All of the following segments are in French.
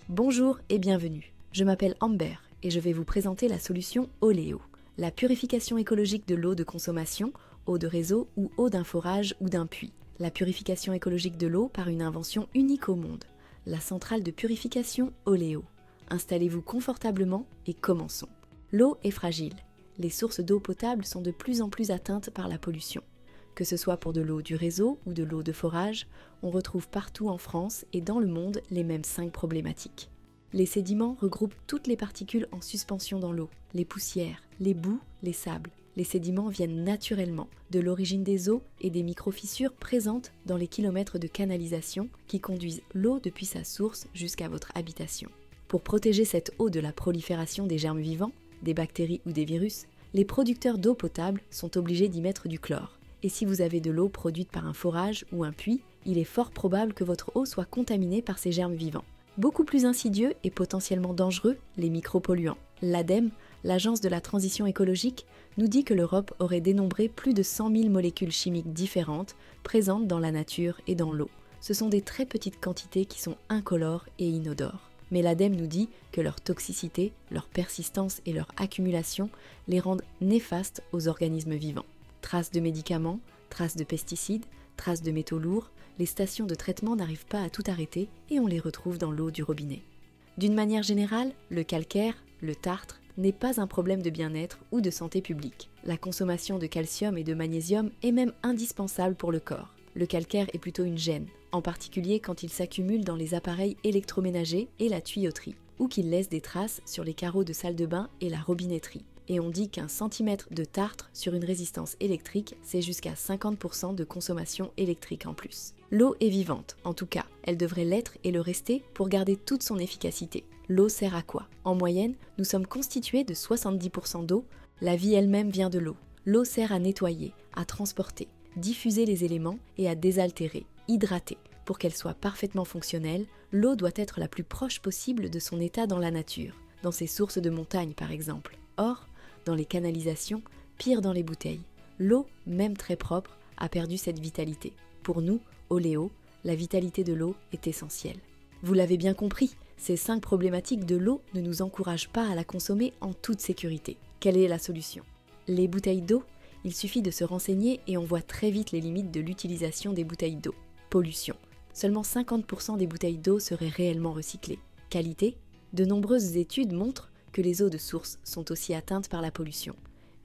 Bonjour et bienvenue. Je m'appelle Amber et je vais vous présenter la solution Oléo, la purification écologique de l'eau de consommation, eau de réseau ou eau d'un forage ou d'un puits. La purification écologique de l'eau par une invention unique au monde, la centrale de purification Oléo. Installez-vous confortablement et commençons. L'eau est fragile. Les sources d'eau potable sont de plus en plus atteintes par la pollution. Que ce soit pour de l'eau du réseau ou de l'eau de forage, on retrouve partout en France et dans le monde les mêmes 5 problématiques. Les sédiments regroupent toutes les particules en suspension dans l'eau, les poussières, les boues, les sables. Les sédiments viennent naturellement de l'origine des eaux et des micro-fissures présentes dans les kilomètres de canalisation qui conduisent l'eau depuis sa source jusqu'à votre habitation. Pour protéger cette eau de la prolifération des germes vivants, des bactéries ou des virus, les producteurs d'eau potable sont obligés d'y mettre du chlore. Et si vous avez de l'eau produite par un forage ou un puits, il est fort probable que votre eau soit contaminée par ces germes vivants. Beaucoup plus insidieux et potentiellement dangereux, les micropolluants. L'ADEME, l'Agence de la transition écologique, nous dit que l'Europe aurait dénombré plus de 100 000 molécules chimiques différentes présentes dans la nature et dans l'eau. Ce sont des très petites quantités qui sont incolores et inodores. Mais l'ADEME nous dit que leur toxicité, leur persistance et leur accumulation les rendent néfastes aux organismes vivants. Traces de médicaments, traces de pesticides, traces de métaux lourds, les stations de traitement n'arrivent pas à tout arrêter et on les retrouve dans l'eau du robinet. D'une manière générale, le calcaire, le tartre, n'est pas un problème de bien-être ou de santé publique. La consommation de calcium et de magnésium est même indispensable pour le corps. Le calcaire est plutôt une gêne, en particulier quand il s'accumule dans les appareils électroménagers et la tuyauterie, ou qu'il laisse des traces sur les carreaux de salle de bain et la robinetterie. Et on dit qu'un centimètre de tartre sur une résistance électrique, c'est jusqu'à 50% de consommation électrique en plus. L'eau est vivante, en tout cas, elle devrait l'être et le rester pour garder toute son efficacité. L'eau sert à quoi? En moyenne, nous sommes constitués de 70% d'eau, la vie elle-même vient de l'eau. L'eau sert à nettoyer, à transporter, diffuser les éléments et à désaltérer, hydrater. Pour qu'elle soit parfaitement fonctionnelle, l'eau doit être la plus proche possible de son état dans la nature, dans ses sources de montagne par exemple. Or, dans les canalisations, pire dans les bouteilles. L'eau, même très propre, a perdu cette vitalité. Pour nous, Oléo, la vitalité de l'eau est essentielle. Vous l'avez bien compris, ces 5 problématiques de l'eau ne nous encouragent pas à la consommer en toute sécurité. Quelle est la solution? Les bouteilles d'eau, il suffit de se renseigner et on voit très vite les limites de l'utilisation des bouteilles d'eau. Pollution. Seulement 50% des bouteilles d'eau seraient réellement recyclées. Qualité. De nombreuses études montrent que les eaux de source sont aussi atteintes par la pollution.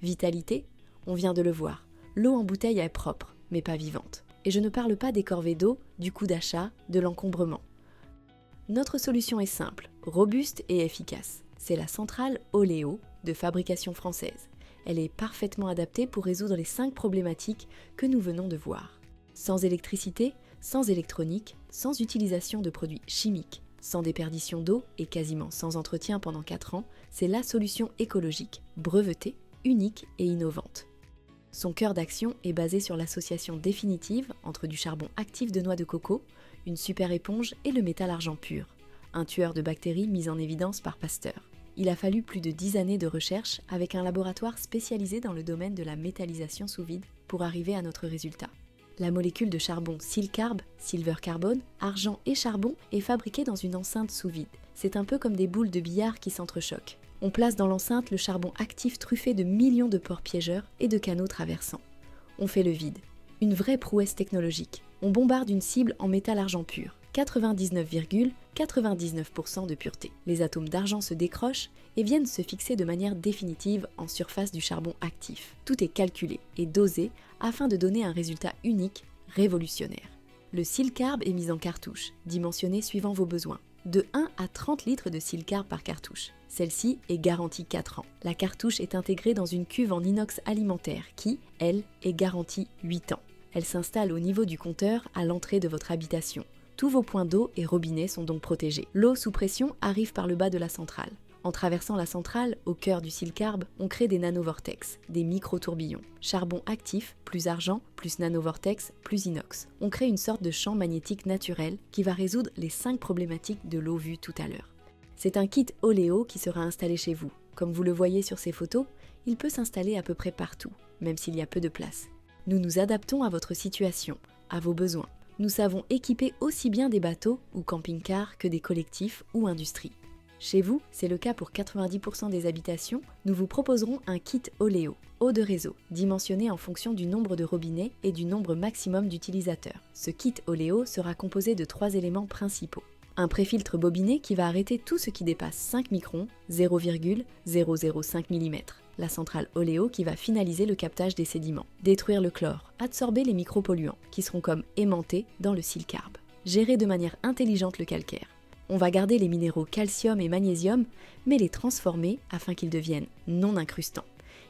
Vitalité, on vient de le voir, l'eau en bouteille est propre, mais pas vivante. Et je ne parle pas des corvées d'eau, du coût d'achat, de l'encombrement. Notre solution est simple, robuste et efficace. C'est la centrale Oléo, de fabrication française. Elle est parfaitement adaptée pour résoudre les 5 problématiques que nous venons de voir. Sans électricité, sans électronique, sans utilisation de produits chimiques, sans déperdition d'eau et quasiment sans entretien pendant 4 ans, c'est la solution écologique, brevetée, unique et innovante. Son cœur d'action est basé sur l'association définitive entre du charbon actif de noix de coco, une super éponge et le métal argent pur, un tueur de bactéries mis en évidence par Pasteur. Il a fallu plus de 10 années de recherche avec un laboratoire spécialisé dans le domaine de la métallisation sous vide pour arriver à notre résultat. La molécule de charbon silcarbe, silver carbone, argent et charbon est fabriquée dans une enceinte sous vide. C'est un peu comme des boules de billard qui s'entrechoquent. On place dans l'enceinte le charbon actif truffé de millions de pores piégeurs et de canaux traversants. On fait le vide. Une vraie prouesse technologique. On bombarde une cible en métal argent pur. 99,99% de pureté. Les atomes d'argent se décrochent et viennent se fixer de manière définitive en surface du charbon actif. Tout est calculé et dosé afin de donner un résultat unique, révolutionnaire. Le silcarbe est mis en cartouche, dimensionné suivant vos besoins. De 1 à 30 litres de silcarbe par cartouche. Celle-ci est garantie 4 ans. La cartouche est intégrée dans une cuve en inox alimentaire qui, elle, est garantie 8 ans. Elle s'installe au niveau du compteur à l'entrée de votre habitation. Tous vos points d'eau et robinets sont donc protégés. L'eau sous pression arrive par le bas de la centrale. En traversant la centrale, au cœur du silcarbe, on crée des nanovortex, des micro-tourbillons. Charbon actif, plus argent, plus nanovortex, plus inox. On crée une sorte de champ magnétique naturel qui va résoudre les 5 problématiques de l'eau vues tout à l'heure. C'est un kit Oléo qui sera installé chez vous. Comme vous le voyez sur ces photos, il peut s'installer à peu près partout, même s'il y a peu de place. Nous nous adaptons à votre situation, à vos besoins. Nous savons équiper aussi bien des bateaux ou camping-cars que des collectifs ou industries. Chez vous, c'est le cas pour 90% des habitations, nous vous proposerons un kit Oléo, eau de réseau, dimensionné en fonction du nombre de robinets et du nombre maximum d'utilisateurs. Ce kit Oléo sera composé de 3 éléments principaux. Un préfiltre bobiné qui va arrêter tout ce qui dépasse 5 microns, 0,005 mm. La centrale Oléo qui va finaliser le captage des sédiments, détruire le chlore, absorber les micropolluants qui seront comme aimantés dans le silcarbe. Gérer de manière intelligente le calcaire. On va garder les minéraux calcium et magnésium, mais les transformer afin qu'ils deviennent non incrustants.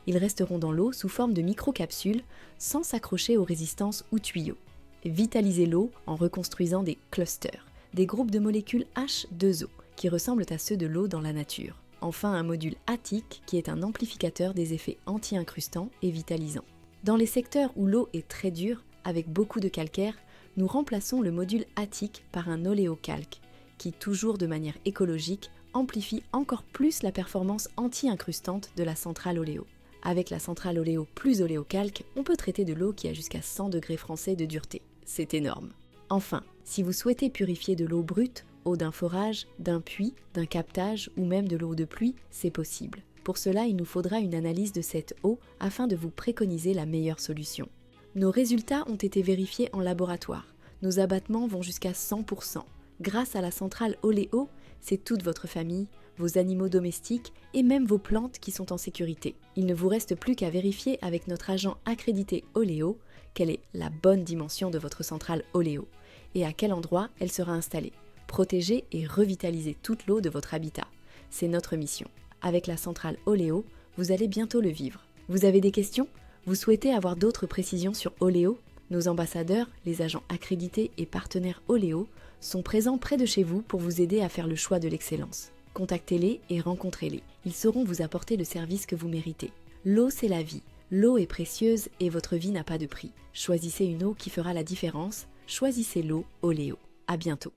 Ils resteront dans l'eau sous forme de microcapsules, sans s'accrocher aux résistances ou tuyaux. Vitaliser l'eau en reconstruisant des clusters, des groupes de molécules H2O, qui ressemblent à ceux de l'eau dans la nature. Enfin, un module attique qui est un amplificateur des effets anti-incrustants et vitalisants. Dans les secteurs où l'eau est très dure, avec beaucoup de calcaire, nous remplaçons le module attique par un oléocalque, qui, toujours de manière écologique, amplifie encore plus la performance anti-incrustante de la centrale Oléo. Avec la centrale Oléo plus oléocalque, on peut traiter de l'eau qui a jusqu'à 100 degrés français de dureté. C'est énorme. Enfin, si vous souhaitez purifier de l'eau brute, eau d'un forage, d'un puits, d'un captage ou même de l'eau de pluie, c'est possible. Pour cela, il nous faudra une analyse de cette eau afin de vous préconiser la meilleure solution. Nos résultats ont été vérifiés en laboratoire. Nos abattements vont jusqu'à 100%. Grâce à la centrale Oléo, c'est toute votre famille, vos animaux domestiques et même vos plantes qui sont en sécurité. Il ne vous reste plus qu'à vérifier avec notre agent accrédité Oléo quelle est la bonne dimension de votre centrale Oléo et à quel endroit elle sera installée. Protéger et revitaliser toute l'eau de votre habitat. C'est notre mission. Avec la centrale Oléo, vous allez bientôt le vivre. Vous avez des questions ? Vous souhaitez avoir d'autres précisions sur Oléo ? Nos ambassadeurs, les agents accrédités et partenaires Oléo, sont présents près de chez vous pour vous aider à faire le choix de l'excellence. Contactez-les et rencontrez-les. Ils sauront vous apporter le service que vous méritez. L'eau, c'est la vie. L'eau est précieuse et votre vie n'a pas de prix. Choisissez une eau qui fera la différence. Choisissez l'eau Oléo. À bientôt.